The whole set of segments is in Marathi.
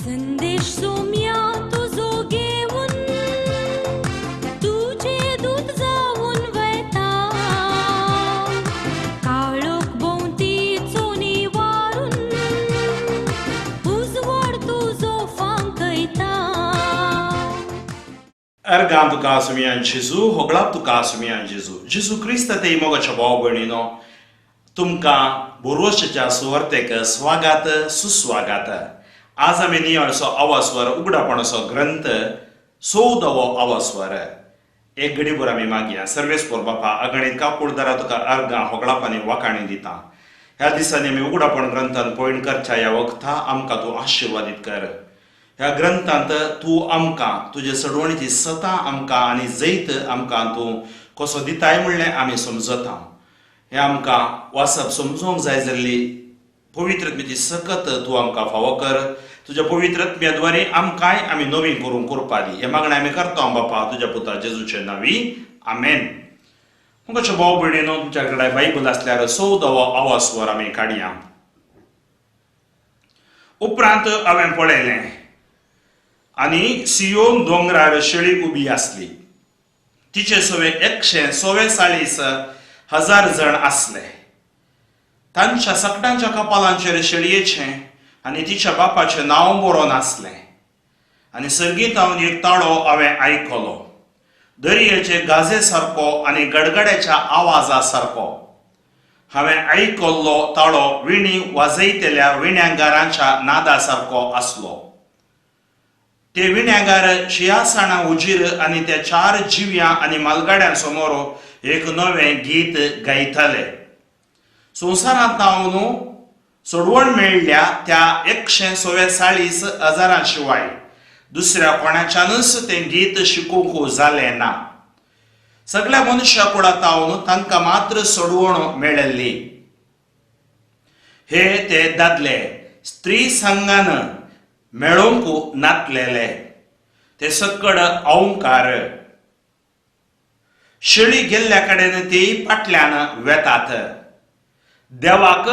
संदेश सोम्या तुझो घेऊन तुझे दूत जाऊन वयता काळोख भोवतीचो निवारून उजवाड तुझो फांकयता. Ergám tuká sumian Jezu, hoglap tuká sumian Jezu. Jezu Krista te mogocia भाव भयणीनो, तुमकां बोरवोशेच्या सुवार्तेक स्वागत सुस्वागत. आज आमी नियाळसो आवास्वर उगडापणाचो ग्रंथ 14वो आवास्वर. एक घडीभर आमी मागया. सर्वेस्पर बापा अगणित काकुळदारा तुका अर्गां होगळापांनी वाकाणी दिता. ह्या दिसांनी आमी उगडापण ग्रंथान पळण करच्या ह्या वखता आमकां तूं आशिर्वादीत कर. ह्या ग्रंथांत तूं आमकां तुजे सडवणीची सतां आमकां आनी जैत आमकां तूं कसो दिताय म्हणलें आमी समजता. हें आमकां वाचप समजूंक जाय जाल्ली पवित्रत्म्याची सकत तूं आमकां फावो कर. तुज्या पवित्रत्म्याद्वारे आमकांय आमी नवीन करून करपा दी. हें मागणें आमी करता बापा तुज्या पुता जेजूचे नांवी आमेन. मुखाचे भाव भयणीनो, तुमच्या कडेन बायबल आसल्यार 14वो आवास्वर आमी काडया. उपरांत हांवें पळयलें आनी सियोन दोंगरार शेळी उबी आसली. तिचे सवे 144,000 जण आसले. तांच्या सगळ्यांच्या कपालांचेर शेळयेचें आनी तिच्या बापाचें नांव बरोवन आसलें. आनी सर्गीतावन एक ताळो हांवें आयकलो, दर्याचे गाजे सारको आनी गडगड्याच्या आवाजा सारको. हांवें आयकल्लो ताळो विणी वाजयतल्या विण्यागारांच्या नादा सारको आसलो. ते विण्यागार शियासाणा उजीर आनी त्या 4 जिव्यां आनी मालगाड्यां समोर एक नवें गीत गायताले. संवसारांत हांव न्हू सोडवण मेळ्ळ्या त्या 144,000 शिवाय दुसऱ्या कोणाच्यानच तें गीत शिकूंक जालें ना. सगळ्या मनशा कुळांत हांव तांकां मात्र सोडवण मेळिल्ली. हे ते दादले स्त्री संघान मेळोंक नातलेले. ते सकड औंकार शेळी गेल्ल्या कडेन ती फाटल्यान वेतात. देवाक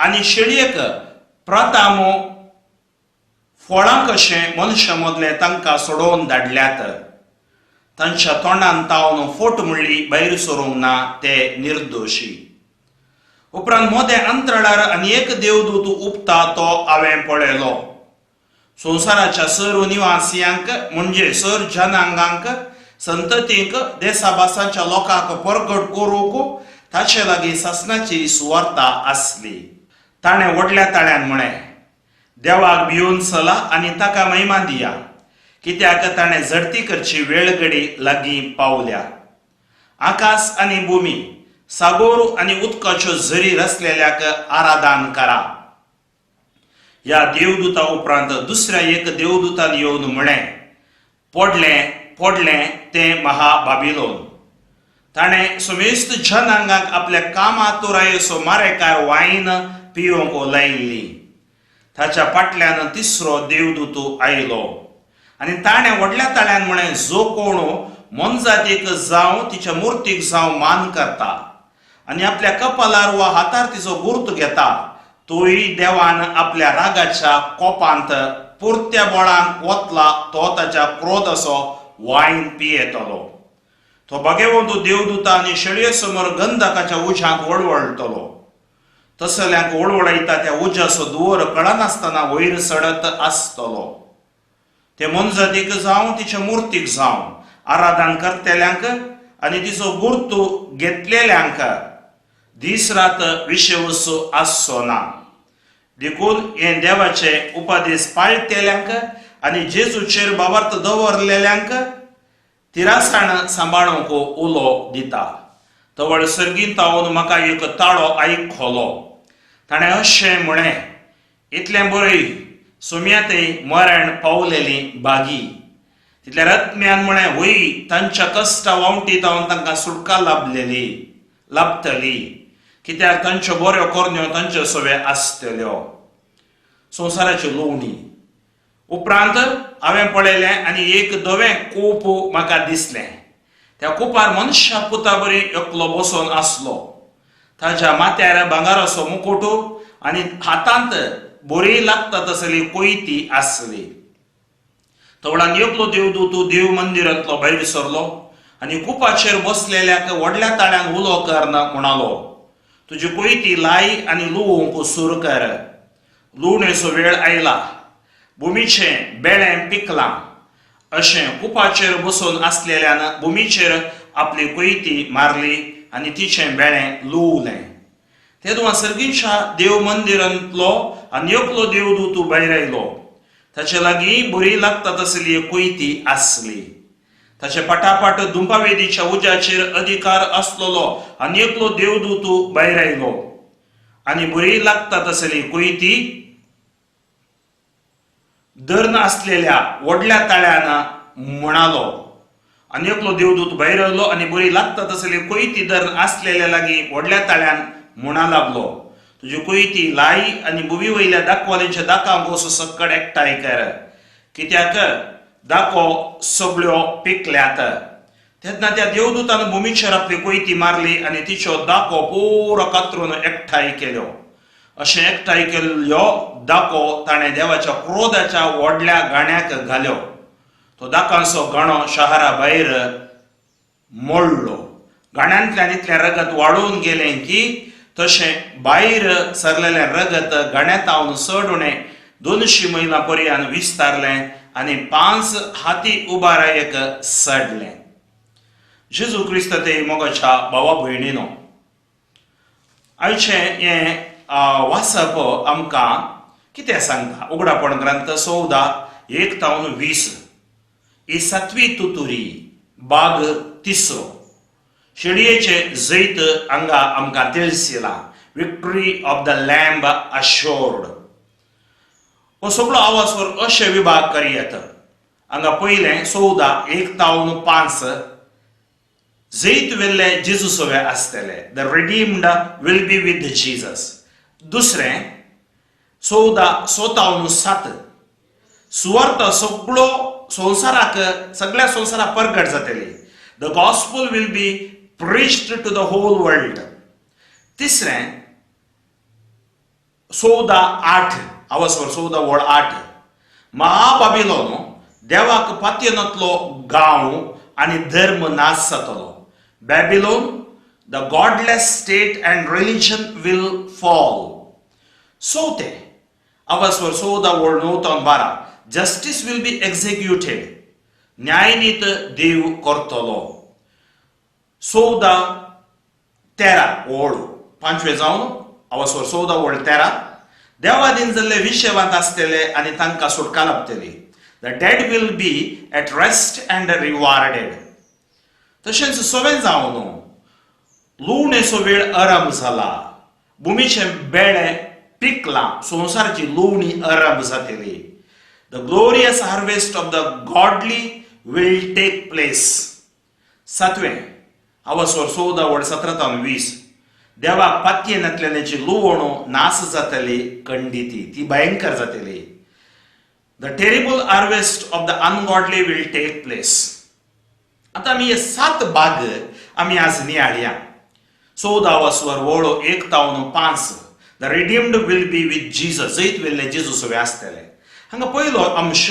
आनी शेळयेक प्रथामो फळां कशें मनशा मदले तांकां सोडोवन धाडल्यात. तांच्या तोंडान तावन फोट म्हणली भायर सरूंक ना ते निर्दोशी. उपरांत मोदें अंतराळार आनी एक देवदूत उपता तो हांवें पळयलो. संवसाराच्या सर्व निवासियांक म्हणजे सर जनांगांक संततींक देसाभासाच्या लोकांक परगट करूंक ताचे लागीं सासणाची सुवार्ता आसली. ताणें व्हडल्या ताळ्यान म्हळें, देवाक भिवन चला आनी ताका महिमा दिया, कित्याक ताणें झडती करची वेळ घडी लागीं पावल्या. आकाश आनी भुमी, सागोर आनी उदकाच्यो झरी रचलेल्याक आराधन करा. ह्या देवदूता उपरांत दुसऱ्या एक देवदूतान येवन म्हळें, पडलें पडलें तें महाबाबिलोन. ताणें समेस्त जनांगांक आपल्या कामातुरायेचो मारेकार वायन पिवंक लायिल्ली. ताच्या फाटल्यान तिसरो देवदूत आयलो आनी ताणें व्हडल्या ताळ्यान म्हळें, जो कोण मनजातीक जावं तिच्या मुर्तीक जावं मान करता आनी आपल्या कपालार वा हातार तिचो गुर्त घेता, तोय देवान आपल्या रागाच्या कोपांत पुरत्या बळान वतला तो ताच्या क्रोधाचो वायन पियेतलो. तो भगवंत देवदूता आनी शेळये समोर गंधकाच्या उज्यांक वळवळटलो. तसल्यांक वळवळयता त्या उज्याचो दुवर कळनासतना वयर सडत आसतलो. ते मनजातीक जावं तिच्या मुर्तीक जावं आराधन करतेल्यांक आनी तिचो गुर्त घेतलेल्यांक दीस रात विशेवस आसचो ना. देखून हे देवाचे उपादेश पाळटेल्यांक आनी जेजूचेर बाबर्थ दवरलेल्यांक तिरासाण सांबाळूंक उलो दिता. तवळ सर्गीत हांव म्हाका एक ताळो आयकलो. ताणें अशें म्हळें, इतलें बरय सुम्यातय मरण पावलेली बागी. तितल्या रत्म्यान म्हळें, वय तांच्या कश्टा वावटींत तांकां सुटका लाभतली, कित्याक तांच्यो बऱ्यो करण्यो तांच्यो सवे आसतल्यो. संवसाराची लोवणी उपरांत हांवें पळयलें आनी एक धवें कूप म्हाका दिसलें. त्या कुपार मनशा पुता बरी एकलो बसून आसलो. ताच्या माथ्यार भांगाराचो मुकुट आनी हातांत बरी लागता तसली कोयती आसली. तवळान एकलो देवदूत देव मंदिरांतलो भायर सरलो आनी कुपाचेर बसलेल्याक व्हडल्या ताळ्यान उलो करना म्हणालो, तुजी कोयती लाय आनी लुवंक सुरू कर. लुवणेचो वेळ आयला, भुमीचें बेळें पिकलां. अशें कुपाचेर बसून आसलेल्यान भुमीचेर आपली कोयती मारली आनी तिचें बेळें लुवलें. तेदुआ सर्गीच्या देव मंदिरांतलो आनी एकलो देवदूत भायर आयलो. ताचे लागीं बरी लागता तसली कोयती आसली. ताचे पटापट धुंपावेदीच्या उज्याचेर अधिकार आसलोलो आनी एकलो देवदूत भायर आयलो आनी बरी लागता तसली कोयती धरण आसलेल्या व्हडल्या ताळ्यान म्हणालो. आनी एकलो देवदूत भायर आयलो आनी बरी लागता तसली कोयती धरण आसलेल्या लागीं व्हडल्या ताळ्यान म्हणा लागलो, तुजी कोयती लाई आनी भुवी वयल्या दाखवालेच्या दाकांक वचो सक्कड एकठांय कर, कित्याक दाखो सगळ्यो पिकल्यात. तेन्ना त्या देवदूतान भुमीचेर आपली कोयती मारली आनी तिच्यो दाखो पुरो कातरून एकठांय केल्यो. अशें एकठांय केल्लो दाखो ताणें देवाच्या क्रोधाच्या व्हडल्या गाण्याक घाल्यो. तो दाकांचो गाणो शारां भायर मोडलो. गाण्यांतल्यान इतलें रगत वाडून गेलें की तशें भायर सरलेलें रगत गाण्यातावन चड उणें 200 मैलां पर्यंत विस्तारलें आनी 5 हाती उबारायेक सडलें. जेजू क्रिस्त ते मोगाच्या भावा भयणीनो, आयचें हें वाचप आमकां कितें सांगता? उगडापण ग्रंथ 14:1-20. ही 7वी तुतुरी, भाग 3. शेडयेचे जैत हांगा आमकां दिलसिला. Victory of the lamb assured. हो सगळो आवाजवर अशे विभाग करियत. हांगा पयलें 14:1-5 जैत वेल्ले जेजू सोवे आसतले. The redeemed will be with Jesus. दुसरें 14:7 सुवार्थ सगळो संवसाराक, सगळ्या संवसाराक प्रगट जातली. The gospel will B preached to the whole world. तिसरें 14:8 आवाजवर 14:8 महाबाबिलोन देवाक पातयेनातलो गांव आनी धर्म नाश जातलो. Babylon, the godless state and religion will fall. चवथें आवाजवर 14:9-12 जस्टीस विल बी एक्झिक्युटेड. न्यायनीत देव करतलो. 14:13 ओळ 5वें जावन आवाजवर 14:13 देवादीन जाल्ले विशेवांत आसतले आनी तांकां सुटका लाभतली. The dead will be at rest and rewarded. तशेंच 6वें जावन लुवणेचो वेळ आरंभ जाला. भुमीचें बेळें पिकलां. संवसाराची लुवणी आरंभ जातली. The glorious harvest of the godly will take place. 7वें आवाजवर 14:17-20 देवाक पातयेनातल्याची लुवणो नाश जातली, खंडिती, ती भयंकर जातली. The terrible harvest of the ungodly will take place. आता आमी हे 7 भाग आमी आज नियाळया. 14 आवाजवर वळो 1-5 the redeemed will be with Jesus. जैत वेल्ले जेजू सोवे आसतले. हांगा पयलो अंश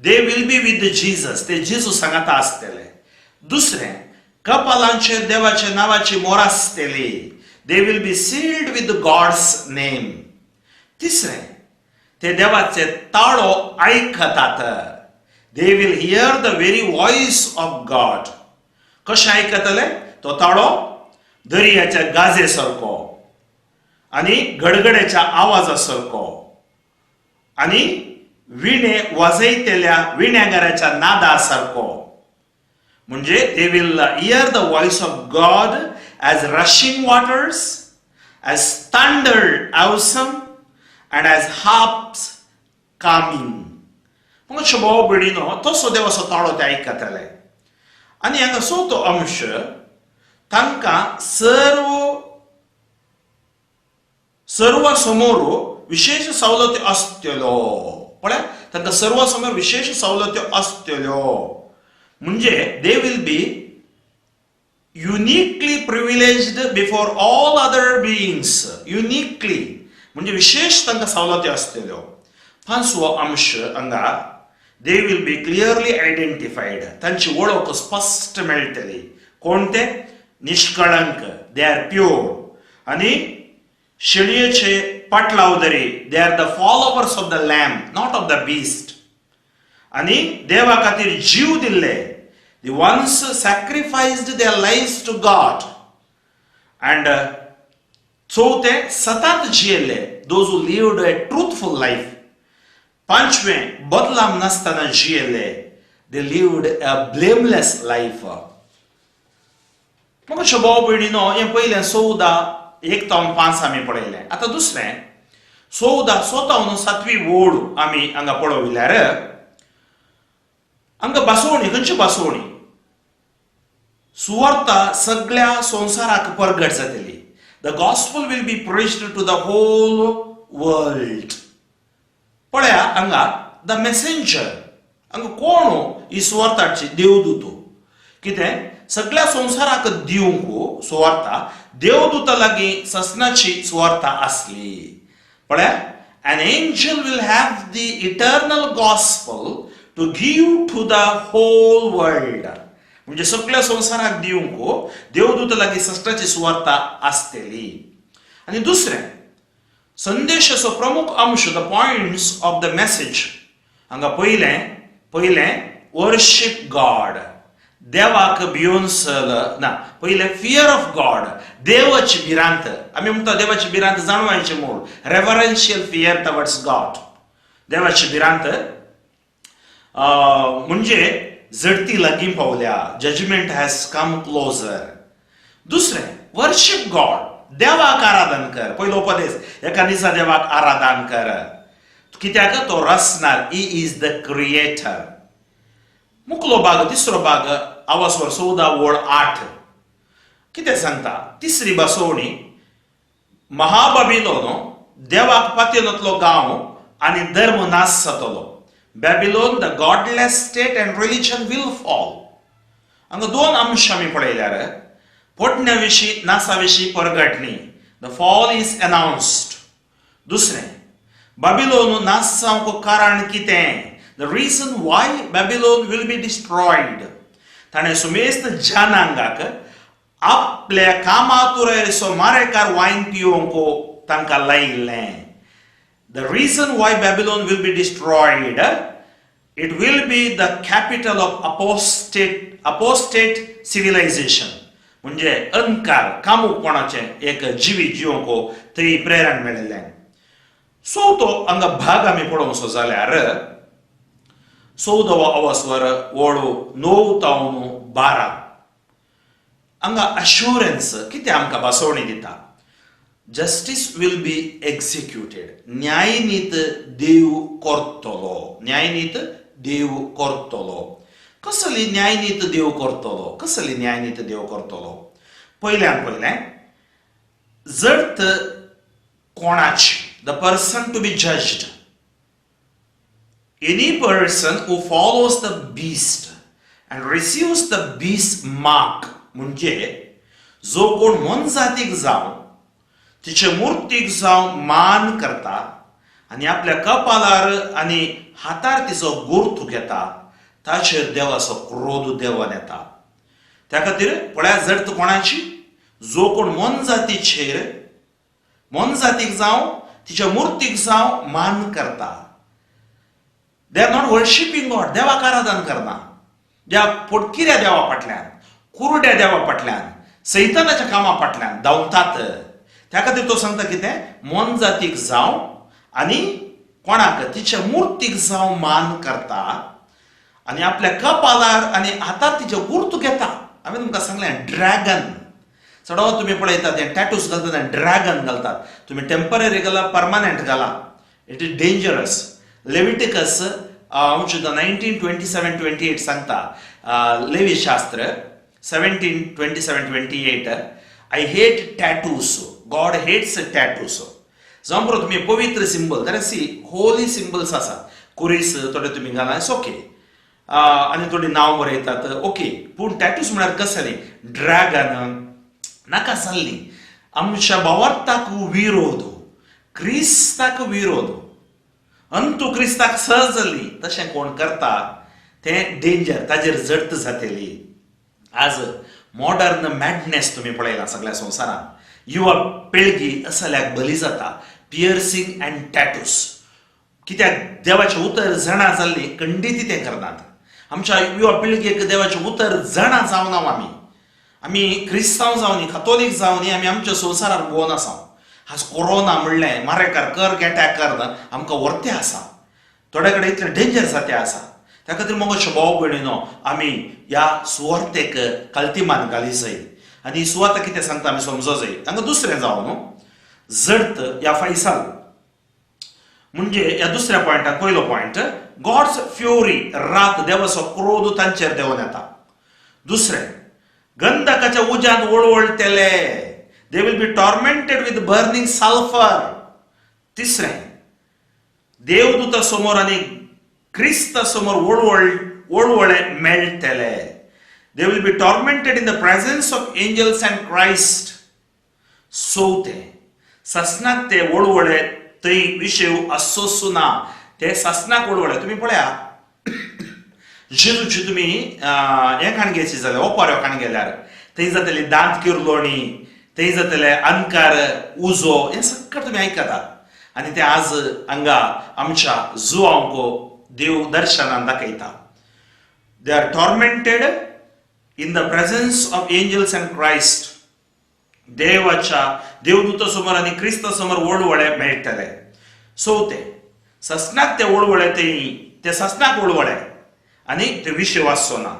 they will be with Jesus. ते जेजू सांगाता आसतले. दुसरें कपालांचेर देवाच्या नावाची मोर आसतली. They will be sealed with God's name. तिसरें ते देवाचे ताळो आयकतात. They will hear the very voice of God. कशें आयकतले? तो ताळो दर्याच्या गाजे सारको आनी गडगड्याच्या आवाजा सारको आनी विणे वाजयतेल्या विण्यागाराच्या नादा सारको. म्हणजे they will hear the voice of God as rushing waters, as thunder awesome, and as harps calming. मग शोभाव बिडीनो तसो देवाचो ताळो ते आयकतले. आनी हांगा चवथो अंश तांकां सर्व समोर विशेष सवलती आसतल्यो. पळय, तांकां सर्व समोर विशेष सवलत्यो आसतल्यो. म्हणजे they will be uniquely privileged before all other beings. Uniquely म्हणजे विशेष तांकां सवलती आसतल्यो. 5वो अंश हांगा दे विल बी क्लियरली आयडेंटिफायड. तांची वळख स्पश्ट मेळटली. कोण ते? निष्कळंक, दे आर प्युअर. आनी शेळयेचे पाटलावदरी, they are the followers of the lamb, not of the beast. आनी देवा खातीर जीव दिल्ले, the ones sacrificed their lives to God. And चौथे, सतत जियेले, those who lived a truthful life. पांचवें, बदलाम नासतना जियेले, they lived a blameless life. मग भाव भयणीनो, हें पयलें 14:1-5 आमी पळयलें. आतां दुसरें 14 7वी ओळ आमी हांगा पळयल्यार हांगा बासोवणी. खंयची बासोवणी? सुवार्ता सगळ्या संवसाराक परगट जातली. The gospel will be preached to the whole world. पळया हांगा द मेसेंजर. हांगा कोण ही सुवार्ताची? देवदूत. कितें? सगळ्या संवसाराक दिवंक सुवार्ता देवदूता लागीं ससनाची सुवार्ता आसली. पळया, an angel will have the eternal gospel to give to the whole world. म्हणजे सगळ्या संवसाराक दिवंक देवदूता लागीं ससनाची सुवार्ता आसतली. आनी दुसरें, संदेशाचो प्रमुख अंश, the points of the message. हांगा पयलें वर्शीप गॉड. देवाक भिवन ना, पहिले फियर ऑफ गॉड, देवाची भिरांत. आमी म्हणटा देवाची भिरांत जाणवायची मूळ, रेव्हरन्शियल फियर टवर्ड्स गॉड. देवाची भिरांत म्हणजे झडती लागीं पावल्या, जजमेंट हॅज कम क्लोजर. दुसरें, वर्शीप गॉड, देवाक आराधन कर. पयलो उपदेश, एका दिसा देवाक आराधन कर. कित्याक? तो रचणार, ही इज द क्रिएटर. मुखलो भाग, तिसरो भाग, आवासवर 14:8 कितें सांगता? तिसरी बासोवणी, महाबाबिलोन देवाक पातयेनातलो गांव आनी धर्म नाश जातलो. Babylon, the godless state and religion will fall. हांगा 2 अंश आमी पळयल्यार पोटण्या विशीं, नासा विशीं परगटणी. The fall is announced. दुसरें, बाबिलोन नाश जावंक कारण कितें? The reason why Babylon will be destroyed. ताणें सुमेस्त जानांगाक आपल्या कामातुरेचो मारेकार वायन पिवंक तांकां लायिल्लें. The reason why Babylon will be destroyed, it will be the capital of apostate civilization. म्हणजे अंकार, कामुकपणाचें एक जिवीत जिवंक थंय प्रेरण मेळिल्लें. तो हांगा भाग आमी पळोवंक जाल्यार 14वो आवासवर ओळू 9-12 हांगा अश्युरन्स कितें आमकां बासोवणी दिता? Justice will be executed. न्यायनीत देव करतलो. न्यायनीत देव करतलो. कसली न्यायनीत देव करतलो? कसली न्यायनीत देव करतलो? पयलें जर कोणाची, the person to be judged, any person who follows the beast and receives the beast mark, म्हणजे जो कोण मनजातीक जावन तिचे मुर्तीक जावन मान करता आनी आपल्या कपालार आनी हातार तिचो गुर्त घेता, ताचेर देवाचो क्रोध देवान येता. त्या खातीर पळया, जर कोणाची, जो कोण मनजातीक जावन तिच्या मुर्तीक जावन मान करता, they are not worshipping God. देवाक आराधन करना. ज्या पोटकिऱ्या देवा फाटल्यान, कुरड्या देवा फाटल्यान, सैतानाच्या कामा फाटल्यान धांवतात. त्या खातीर तो सांगता कितें? मन जातीक जावं आनी कोणाक? तिच्या मुर्तीक जावं मान करता आनी आपल्या कपालार आनी हातार तिचे गुर्त घेता. हांवें तुमकां सांगलें ड्रॅगन. चडाव तुमी पळयतात ते टॅटूज घालतात आनी ड्रॅगन घालतात. तुमी टेम्पररी घाला, परमनंट घाला, इट इज डेंजरस. लेविटिकस 19:27-28 सांगता, लेवी शास्त्र 17:27-28, आय हेट टॅटूस, गॉड हेट्स टॅटूस. जावं बरो तुमी पवित्र सिंबल, जाल्यार सी होली सिंबल्स आसात, कुरीस थोडे तुमी घाला, इट्स ओके, आनी थोडी नांव बरयतात, ओके. पूण टॅटूस म्हळ्यार कसली? ड्रॅगन नाका जाल्ली, आमच्या भावार्थाक विरोध, क्रिस्ताक विरोध अंतू क्रिस्ताक सहजली तशें कोण करता तें डेंजर, ताजेर जड्त जातली. आज मॉडर्न मॅडनेस तुम्ही पळयला सगळ्या संवसारात. युवा पिळगी असल्याक बली जाता पियर्सिंग अँड टॅटूस. कित्याक देवाचें उतर जाणा जाल्ली खंडीत तें करनात. आमच्या युवा पिळगेक देवाचें उतर जाणा जावना आमी क्रिस्तांव जावनी कॅथोलीक जावनी आमी आमच्या संवसारार भोंवन आसा. आज कोरोना म्हणलें मारेकार कर गॅटॅक कर आमकां व्हरतें आसा. थोडे कडेन इतलें डेंजर जातें आसा. त्या खातीर मगोचे भाव भयणीनो आमी ह्या सुवार्थेक काल्तिमान घाली जाय आनी ही सुवात कितें सांगता आमी समजो जाय. तांकां दुसरें जावं न्हू जडत या फायसाल म्हणजे ह्या दुसऱ्या पॉयंटाक पयलो पॉयंट गॉड्स फ्युरी रात देवाचो क्रोध तांचेर देंवन येता. दुसरें गंधकाच्या उज्यांत वळवळटले. They will be tormented with burning sulphur. तिसरें देवदूता समोर आनी क्रिस्ता समोर वळवळे मेळटले. They will be tormented in the presence of angels and Christ. चवथें ससनाक ते वळवळे थंय विशय आसोसू ना. ते ससनाक वळवळे तुम्ही पळया जेजूची तुमी हें खाणगेची जाल्यार ओपाऱ्यो खाणगेल्यार थंय जातली दांत किर्लोणी, थंय जातले अनकार उजो हें सगळें तुमी आयकतात. आनी ते आज हांगा आमच्या जुवांको देव दर्शनान दाखयता. They are tormented in the presence of angels and Christ. देवाच्या देवदूता समोर आनी क्रिस्ता समोर वळवळे मेळटले. चवथें ससनाक ते वळवळे ते ससनाक वळवळे आनी ते विशय वाचचो ना.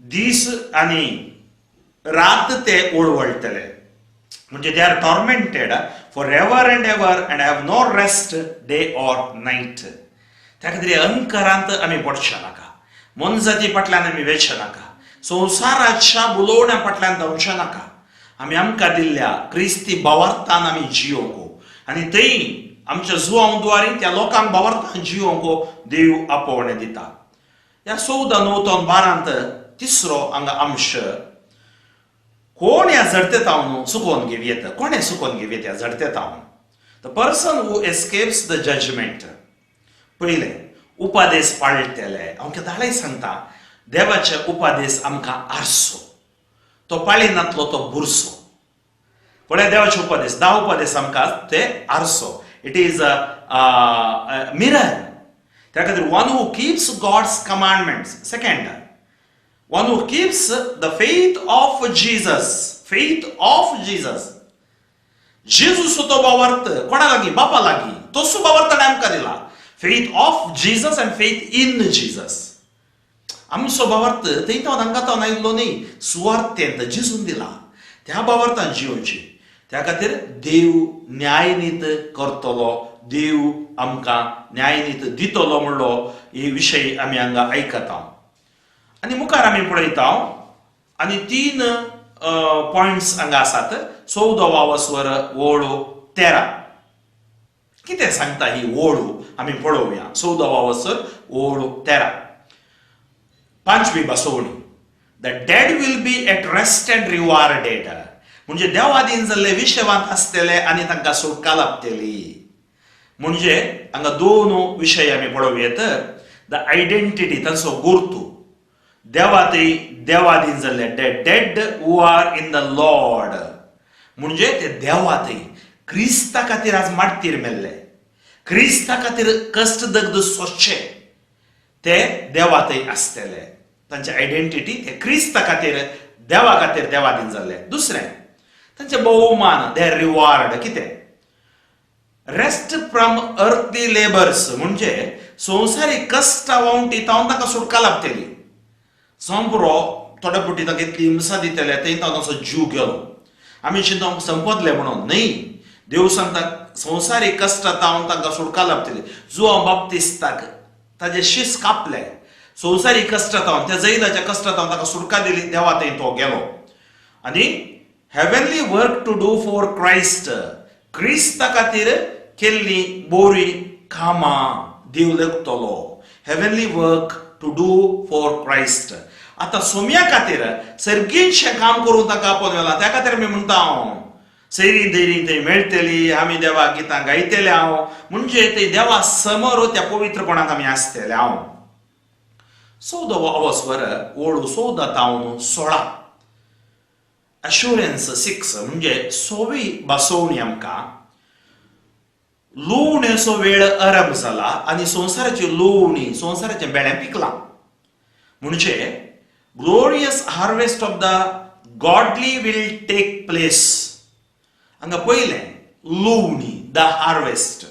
दीस आनी रात ते वळवळटले म्हणजे they are tormented forever and have no rest day or night. त्या खातीर अंकारांत आमी पडचे नाका. मनजाती फाटल्यान आमी वेचे नाका. संवसाराच्या बुलोवण्या फाटल्यान धांवचे नाका. आमी आमकां दिल्ल्या क्रिस्ती भावार्थान आमी जियोंको आनी थंय आमच्या जुवांद्वारी त्या लोकांक भावार्थान जियोंको देव आपोवणें दिता. ह्या 14:9-12 तिसरो हांगा अंश कोण ह्या जडतेतावन सुकोवन घेवयेता. कोणें सुकोवन घेवयेता ह्या जडतेतावन. The person who escapes the judgment. पयलें उपादेश पाळटले. हांव केदाळय सांगता देवाचे उपादेश आमकां आरसो. तो पाळिनातलो तो बुरसो. पळय देवाचे उपादेश 10 उपादेश आमकां ते आरसो. It is a mirror. त्या खातीर one who keeps God's commandments. Second one who keeps the faith of Jesus. Faith of Jesus. जेजूचो तो भावार्थ कोणा लागीं बापा लागीं तोच भावार्थ आमकां दिला. Faith of Jesus and faith in Jesus. आमचो भावार्थ थंय तो हांगातावन आयिल्लो न्ही. सुवार्थेंत जेजून दिला त्या भावार्थान जियोवची. त्या खातीर देव न्यायनीत करतलो. देव आमकां न्यायनीत दितलो म्हणलो हे विशय आमी हांगा आयकता. आनी मुखार आमी पळयता आनी 3 पॉयंट्स हांगा आसात. 14वा स्वर वळू 13. कितें सांगता ही वळू आमी पळोवया. 14वा स्वर वळू 13. 5वी बसवणी. The dead will be at rest and rewarded. म्हणजे देवाधीन जाल्ले विशेवांत आसतले आनी तांकां सुटका लाभतली. म्हणजे हांगा 2 विशय आमी पळोवयेत. द आयडेंटिटी तांचो गुर्तू. देवातय देवाधीन जाल्ले dead who are in the Lord. म्हणजे ते देवातय क्रिस्ता खातीर आज माडतीर मेल्ले. क्रिस्ता खातीर कश्ट दग्ध सोंसचे ते देवातय आसतले. तांचे आयडेंटिटी ते क्रिस्ता खातीर देवा खातीर देवाधीन जाल्ले. दुसरें तांचे बहुमान दे रिवार्ड. कितें रेस्ट फ्रॉम अर्थली लेबर्स. म्हणजे संवसारीक कश्टा वावंटी तावन ताका सुटका लाभतली. संबरो थोडे पुटी ताका इतली हिंसा दितले थंय तावन ताचो जीव गेलो. आमी चिंता संपतले म्हणून न्ही. देव सांगता संवसारीक कश्टा तावन तांकां सुटका लाभतली. जुआंव बाप्तिस्ताक ताजे शीस कापले संवसारीक कश्टा तावन त्या जैदाच्या कश्टा तावन ताका सुटका दिली. देवा थंय तो गेलो. आनी heavenly work to do for Christ. क्रिस्ता खातीर केल्ली बोरी कामां देव लेखतलो. Heavenly work to do for Christ. आतां सोम्या खातीर सर्गींचें काम करून ताका आपोवन गेला. त्या खातीर आमी म्हणटा सैरी दैरी थंय मेळटली, आमी देवाक गितां गायतले हांव, म्हणजे थंय देवा समोर त्या पवित्रपणाक आमी आसतले हांव. 14 स्वर ओळू 14-16 अश्युरन्स 6 म्हणजे 6वी बसवणी आमकां लुवणेचो वेळ आरंभ जाला आनी संवसाराची लुवणी संवसाराचें बेळें पिकलां. म्हणजे glorious harvest of the godly will take place. हांगा पयलें लुवणी द हार्वेस्ट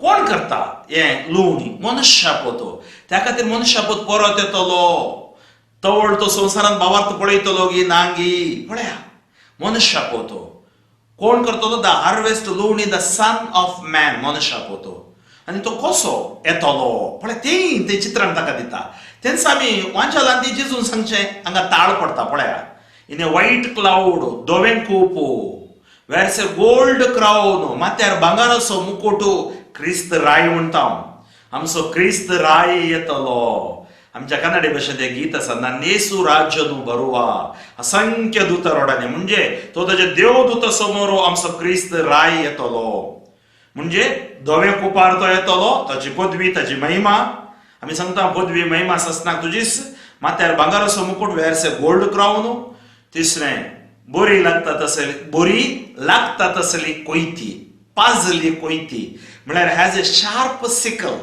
कोण करता हें लुवणी? मनुश्यापोतो. त्या खातीर मनुश्यापोत परत येतलो. तवळ तो संवसारांत भावार्थ पळयतलो गी नांगी. पळया मनुश्यापोतो कोण करतलो? द हार्वेस्ट लुवणी द सन ऑफ मॅन मनुश्यापोतो. आनी तो कसो येतलो पळय तें चित्रान ताका दिता. तेन्ना आमी वांच्यालांती जिजून सांगचें हांगा ताळ पडटा पळया. इन ए व्हाईट क्लाउड दोवें खूप वेर्स ए गोल्ड क्राउन माथ्यार भांगाराचो मुकुट क्रिस्त राय म्हणटा हांव. आमचो क्रिस्त राय येतलो. आमच्या कन्नडी भाशेंत एक गीत आसा नन्नेसू राज्य न्हू बरुवा असंख्य दूत रोडाने. म्हणजे तो ताच्या देवदूत समोर आमचो क्रिस्त राय येतलो. म्हणजे धवे कुपार तो येतलो. ताची पदवी ताची महिमा आमी सांगता पदवी महिमा ससनाक तुजीच. माथ्यार भांगाराचो मुकुट वेर्स ए गोल्ड क्राउन. तिसरें बोरी लागता तसली कोयती पाजली कोयती म्हळ्यार हॅज ए शार्प सिकल.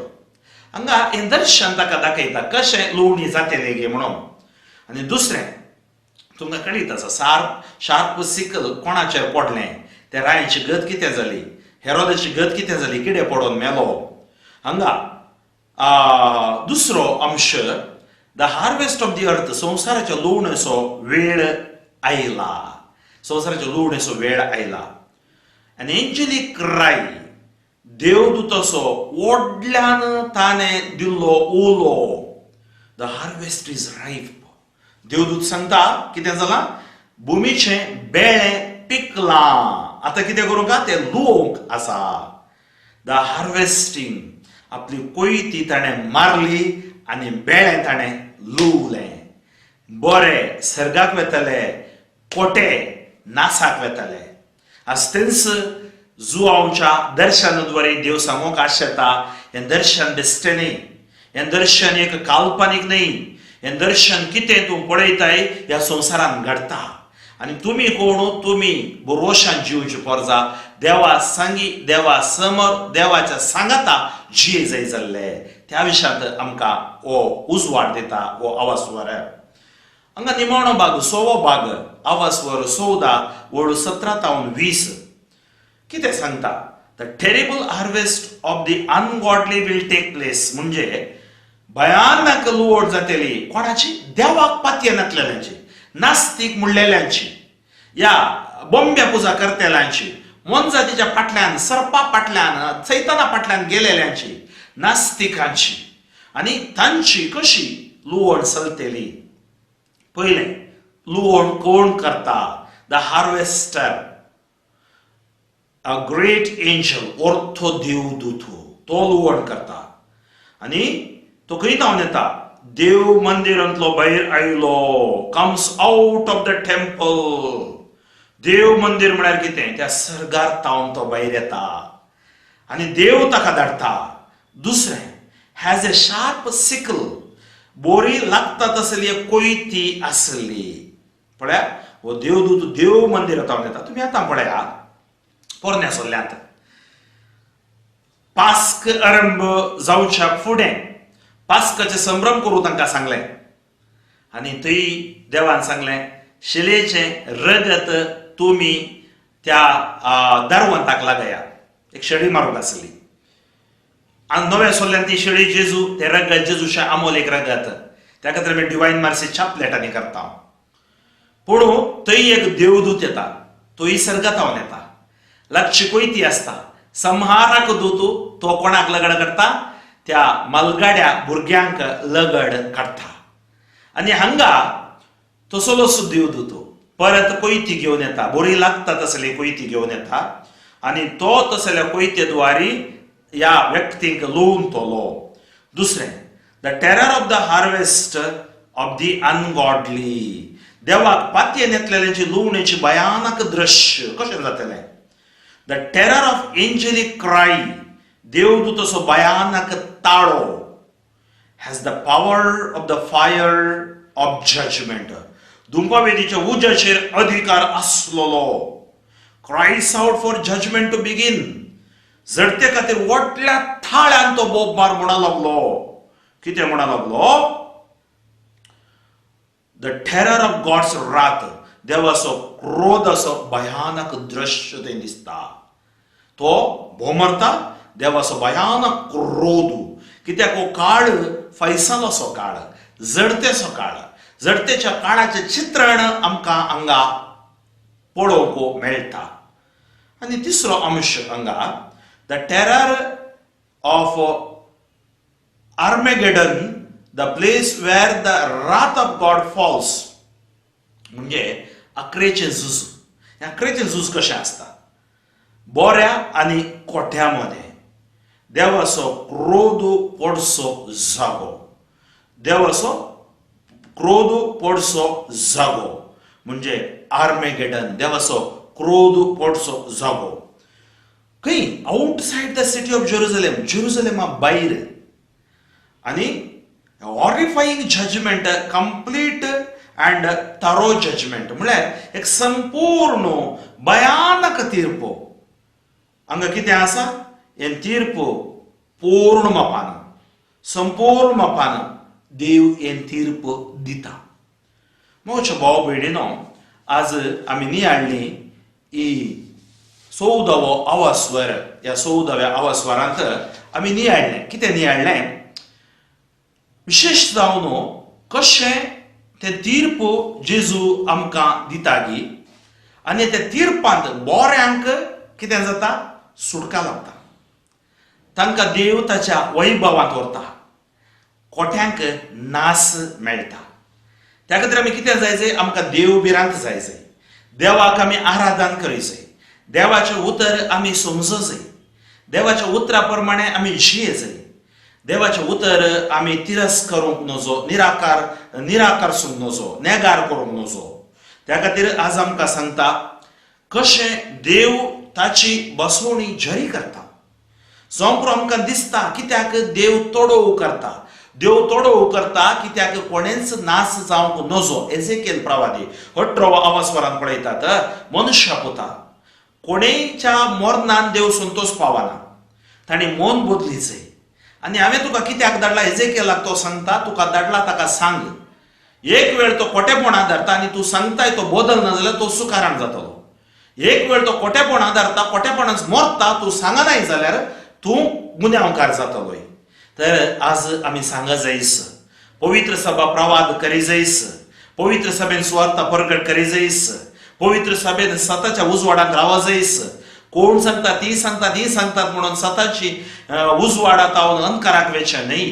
हांगा हें दर्शन ताका दाखयता कशें लुवणी जातलें गे म्हणून. आनी दुसरें तुमकां कळीत आसा शार्प सिकल कोणाचेर पडलें त्या रायची गत कितें जाली, हेरोदाची गत कितें जाली, किडे पडोवन मेलो. हांगा दुसरो अंश the harvest of the earth संवसाराच्या लुवणेचो वेळ आयला. संवसाराच्या लुवणेचो वेळ आयला. एन एंजलिक क्राय देवदूताचो व्हडल्यान ताणें दिल्लो उलो द हार्वेस्ट इज राईप. देवदूत सांगता कितें जालां? भुमीचें बेळें पिकलां. आतां कितें करूं का? तें लुवंक आसा. द हार्वेस्टिंग आपली कोयती ताणें मारली आनी बेळें ताणें लुवलें. बरे सर्गाक वेतले, कोटे नासाक वेतले. आसतेन्स जुआंवच्या दर्शनाद्वारे देव सांगूंक आशेता हें दर्शन बेश्टें न्ही. हें दर्शन एक काल्पनीक न्ही. हें दर्शन कितें तूं पळयताय ह्या संवसारांत घडटा. आनी तुमी कोण? तुमी बरोशान जिवचे परजा देवा सांगी देवा समोर देवाच्या सांगाता जिये जाय जाल्ले. त्या विशयांत आमकां हो उजवाड दिता हो आवास्वर. हांगा निमाणो भाग 6वो भाग आवास्वर 14 वळू 17-20 कितें सांगता? The terrible harvest of the ungodly will take place. म्हणजे भयानक लुवड जातली. कोणाची? देवाक पातये नातलेल्यांची, नास्तीक म्हणलेल्यांची, या बोंब्या पुजा करतेल्यांची, मोनजातीच्या फाटल्यान सर्पा फाटल्यान सैताना फाटल्यान गेलेल्यांची, नास्तिकांची. आनी तांची कशी लुवड चलतली? पयलें लुवड कोण करता? The harvester a great angel ortho देवदूत तो लुवड करता. आनी तो खंय जावन येता? देव मंदिरांतलो भायर आयलो. Comes out of the temple. देव मंदिर म्हळ्यार कितें? त्या सर्गार तावन तो भायर येता आनी देव ताका धाडटा. दुसरें हॅज ए शार्प सिकल. बोरी लागता तसली कोयती आसली. पळया हो देवदूत देव मंदिरांत तावन येता. तुमी आतां पळया पोरण्या सोल्ल्यांत पास्क आरंभ जावच्या फुडें पास्काचे संभ्रम करूं तांकां सांगलें. आनी थंय देवान सांगलें शिलेचें रगत तुमी त्या दारवंताक लागाया. एक शेळी मारूंक आसली आनी नव्या सोल्ल्यान ती शेळी जेजू तें रगत जेजूचें आमोलेक रगत. त्या खातीर आमी डिवायन मार्सी चापलेटांनी करता. पूण थंय एक देवदूत येता. तोय सर्गांत तावन येता. लागची कोयती आसता. संहाराक दूत तो कोणाक लगड करता? त्या मलगाड्या भुरग्यांक लगड काडटा. आनी हांगा तसलोच देवदूत परत कोयती घेवन येता. बोरी लागता तसली कोयती घेवन येता आनी तो तसल्या कोयतेद्वारी ह्या व्यक्तीक लुवून तोलो. दुसरें the terror of the harvest of the ungodly. देवाक पातयेन येतलेल्यांची लुवणेची भयानक दृश्य कशें जातलें. The terror of angelic cry, देवदूताचो भयानक ताळो has the power of the fire of judgment. धुंपावेदीच्या उज्याचेर अधिकार आसलोलो. Cries out for judgment to begin. जडते खातीर व्हडल्या थाळ्यान तो बोब म्हणा लागलो. कितें म्हणा लागलो? द टेरर ऑफ गॉड्स रात, देवाचो क्रोध असो भयानक दृश्य ते दिसता. तो भोमरता देवाचो भयानक क्रोध. कित्याक हो काळ फैसलाचो काळ, जडतेचो काळ. जडतेच्या काळाचें चित्रण आमकां हांगा पळोवंक मेळटा. आनी तिसरो अंश हांगा the terror of Armageddon, the place where the wrath of God falls. म्हणजे अकरेचें झूज. हें अकरेचें झूज कशें आसता? बोऱ्या आनी कोठ्या मदें देवाचो क्रोध पडसो जागो. देवाचो क्रोध पडसो जागो म्हणजे आर्मेगेडन, देवाचो क्रोध पडसो जागो. खंय outside the city of Jerusalem, जेरुसलेमा भायर. आनी horrifying judgment, complete and thorough judgment म्हळ्यार एक संपूर्ण भयानक तीर्प. हांगा कितें आसा? हें तीर्प पूर्ण मापान, संपूर्ण मापान देव हें तीर्प दिता. म्हज्या भाव भयणीनो, आज आमी नियाळ्ळी ही 14वो आवास्वर. ह्या 14व्या आवास्वरांत आमी नियाळ्ळें. कितें नियाळ्ळें? विशेश जावन कशें तें तीर्प जेजू आमकां दिता गी. आनी त्या तीर्पांत बोऱ्यांक कितें जाता? सुटका लागता. तांकां देव ताच्या वैभवांत व्हरता. कोठ्यांक नास मेळटा. त्या खातीर आमी कितें जाय जाय? आमकां देवबिरांत जाय जाय. देवाक आमी आराधन करूं जाय. देवाचें उतर आमी समजूं जाय. देवाच्या उतरा प्रमाणे आमी जिये जाय. देवाचें उतर आमी तिरस्कारूंक नजो, निराकारसूंक नजो, नेगार करूंक नजो. त्या खातीर आज आमकां सांगता कशें देव ताची बसवणी जरी करता. सोंपरो आमकां दिसता कित्याक देव तोडव करता. देव तोडव करता कित्याक कोणेच नास जावंक नजो. एजेकिएल प्रवादी 18व्या आवास्वरांत पळयतात, मनुश्य पुता कोणेच्या मरणान देव संतोष पावना. ताणी मन बदली जाय. आनी हांवें तुका कित्याक धाडला? एजेकिएलाक तो सांगता, तुका धाडला ताका सांग. एक वेळ तो खोटेपणां धरता आनी तूं सांगताय तो बदल ना जाल्यार तो सुकारान जातलो. एक वेळ तो खोटेपणां धरता, खोटेपणांच मरता, तूं सांगनाय जाल्यार तूं गुन्यांवकार जातलोय. तर आज आमी सांगा जायस, पवित्र सभा प्रवाद करी जायस, पवित्र सभेन सुवार्ता प्रगट करी जायस, पवित्र सभेन स्वताच्या उजवाडांत रावा जायस. कोण सांगता? ती सांगतात, ही सांगतात म्हणून स्वताची उजवाडांत रावन अंधकाराक वेचे न्हय.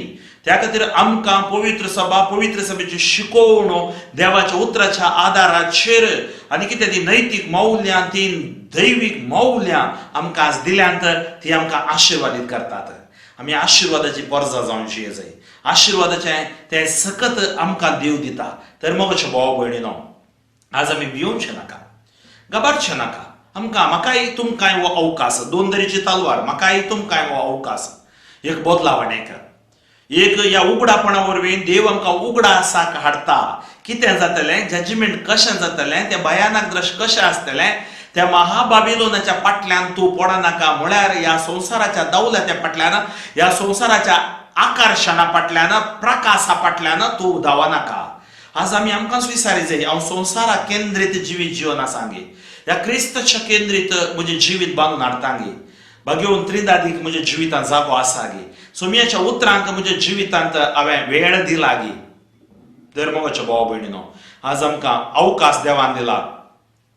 त्या खातीर आमकां पवित्र सभा, पवित्र सभेची शिकवण देवाच्या उतराच्या आदाराचेर आनी कितें ती नैतीक मौल्यां, ती दैवीक मौल्यां आमकां आज दिल्यांत ती आमकां आशिर्वादीत करतात. आमी आशिर्वादाची परजा जावन जिये जाय. आशिर्वादाचें तें सकत आमकां देव दिता. तर म्हज्या भाव भयणीनो, आज आमी भिवूंकशे नाका, घाबरचें नाका. आमकां म्हाकाय तुमकांय हो अवकाश, दोन दरेची तलवार, म्हाकाय तुमकांय हो अवकाश. एक बदलावणेक, एक ह्या उगडापणा वरवीं देव आमकां उगडासाक हाडटा. कितें जातलें? जजमेंट कशें जातलें? तें भयानक दृश्य कशें आसतलें? त्या महाबाबिलोनाच्या फाटल्यान तूं पडनाका. म्हळ्यार ह्या संवसाराच्या दौलत्या फाटल्यान, ह्या संवसाराच्या आकर्शणा फाटल्यान, प्रकाशा फाटल्यान तूं धांवनाका. आज आमी आमकांच विचारी जाय, हांव संवसाराक केंद्रीत जिवीत जिवन सांगे, ह्या क्रिस्तच्या केंद्रीत म्हजें जिवीत बांदून हाडटांगे. भगवंत त्रिदादीक म्हज्या जिवितांत जागो आसा गे. सोमयाच्या उतरांक म्हज्या जिवितांत हांवें वेळ दिला गे. तर म्हज्या भाव भयणीनो, आज आमकां अवकाश देवान दिला.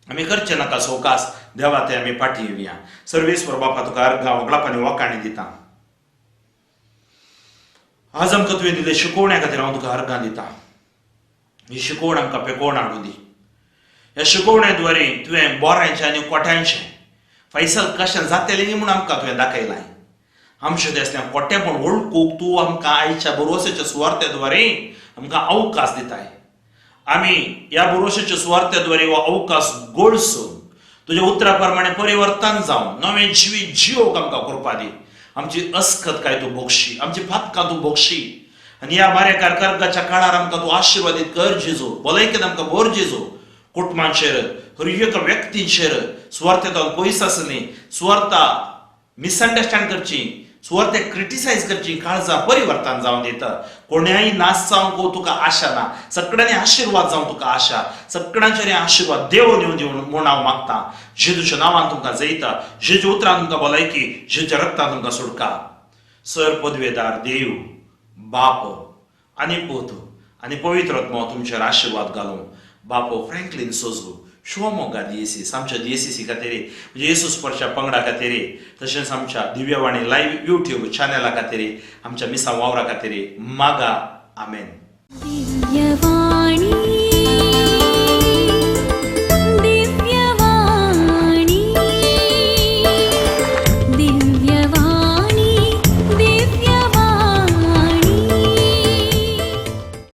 आमी करचे नाका सवकास, देवा ते आमी फाटी येवया. सर्वेस्वर बापा तुका अर्घा वगळापानी वकाणी दिता. आज आमकां तुवें दिले शिकोवण्या खातीर हांव तुका अर्घां दिता. ही शिकोवण आमकां पेकोवन हाडून दी. ह्या शिकोवण्याद्वारे तुवें बोऱ्यांचें आनी कोठ्यांचें फैसल कशें जातलें म्हूण आमकां तुवें दाखयलां. आमचें तें कोठेपण वळखूंक तूं आमकां आयच्या भरवसेच्या सुवार्थेद्वारे आमकां अवकाश दिताय. आम्ही या भरोशाच्या सुवार्थेद्वारे हो अवकाश गोडसून तुझ्या उतरा प्रमाणे परिवर्तन जावन नवे जिवी जिवोक आमकां कृपा दी. आमची अस्खत काय तू बोगशी, आमची फातकां तू बोगशी. आणि या बाऱ्या कारकार्गाच्या काळार आमकां तू आशिर्वादीत कर जेजू. भलायकेन आमकां भर जेजू. कुटुंबांचेर हर एका व्यक्तींचेर सुवार्थेंतल्यान पयस आसली, सुवार्था मिसअंडरस्टँड करची, सुवार्थेक क्रिटिसायज करची काळजां परिवर्तन जावन दिता. कोणाय नाश जावंक तुका आशा ना. सगळ्यांनी आशिर्वाद जावं तुका आशा. सगळ्यांचेर आशिर्वाद देव न्यू दिवन म्हूण हांव मागता. जेजूच्या नांवान तुमकां जैता. जेजू उतरान तुमकां भलायकी, जेजूच्या रक्तान तुमकां सुटका. सर पदवेदार देव, बाप आनी पुत आनी पवित्र आत्मा तुमचेर आशिर्वाद घालूं. बापो फ्रँकलिन सोजू शिवमोगा दिएसीस, आमच्या दिएसीसी खातीर म्हणजे येसूस स्पर्शा पंगडा खातीर, तशेंच आमच्या दिव्यवाणी लायव्ह युट्यूब चॅनला खातीर, आमच्या मिसा वावरा खातीर मागा. आमेन. दिव्यवाणी